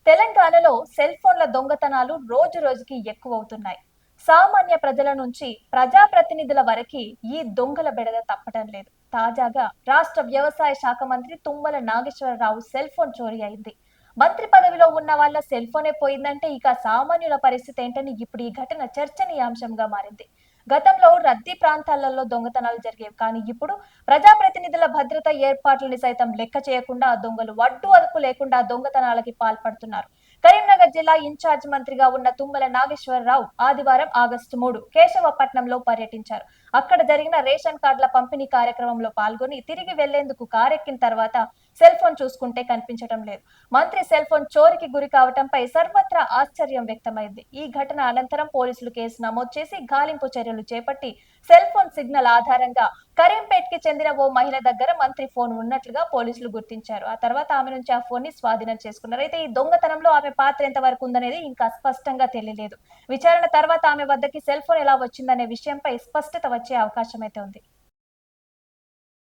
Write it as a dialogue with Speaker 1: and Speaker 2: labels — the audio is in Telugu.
Speaker 1: తెలంగాణలో సెల్ ఫోన్ల దొంగతనాలు రోజు రోజుకి ఎక్కువవుతున్నాయి. సామాన్య ప్రజల నుంచి ప్రజాప్రతినిధుల వరకు ఈ దొంగల బెడద తప్పటం లేదు. తాజాగా రాష్ట్ర వ్యవసాయ శాఖ మంత్రి తుమ్మల నాగేశ్వరరావు సెల్ ఫోన్ చోరీ అయింది. మంత్రి పదవిలో ఉన్న వాళ్ళ సెల్ ఫోనే పోయిందంటే ఇక సామాన్యుల పరిస్థితి ఏంటని ఇప్పుడు ఈ ఘటన చర్చనీయాంశంగా మారింది. గతంలో రద్దీ ప్రాంతాలలో దొంగతనాలు జరిగేవి, కానీ ఇప్పుడు ప్రజాప్రతినిధుల భద్రత ఏర్పాట్లని సైతం లెక్క చేయకుండా దొంగలు వడ్డు అదుపు లేకుండా దొంగతనాలకి పాల్పడుతున్నారు. కరీంనగర్ జిల్లా ఇన్ఛార్జ్ మంత్రిగా ఉన్న తుమ్మల నాగేశ్వరరావు ఆదివారం ఆగస్టు 3 కేశవపట్నంలో పర్యటించారు. అక్కడ జరిగిన రేషన్ కార్డుల పంపిణీ కార్యక్రమంలో పాల్గొని తిరిగి వెళ్లేందుకు కారెక్కిన తర్వాత సెల్ ఫోన్ చూసుకుంటే కనిపించడం లేదు. మంత్రి సెల్ ఫోన్ చోరికి గురి కావడంపై సర్వత్రా ఆశ్చర్యం వ్యక్తమైంది. ఈ ఘటన అనంతరం పోలీసులు కేసు నమోదు చేసి గాలింపు చర్యలు చేపట్టి సెల్ ఫోన్ సిగ్నల్ ఆధారంగా కరీంపేట్ కి చెందిన ఓ మహిళ దగ్గర మంత్రి ఫోన్ ఉన్నట్లుగా పోలీసులు గుర్తించారు. ఆ తర్వాత ఆమె నుంచి ఆ ఫోన్ ని స్వాధీనం చేసుకున్నారు. అయితే ఈ దొంగతనంలో ఆమె పాత్ర ఎంత వరకు ఉందనేది ఇంకా స్పష్టంగా తెలియలేదు. విచారణ తర్వాత ఆమె వద్దకి సెల్ ఫోన్ ఎలా వచ్చిందనే విషయంపై స్పష్టత వచ్చే అవకాశం అయితే ఉంది.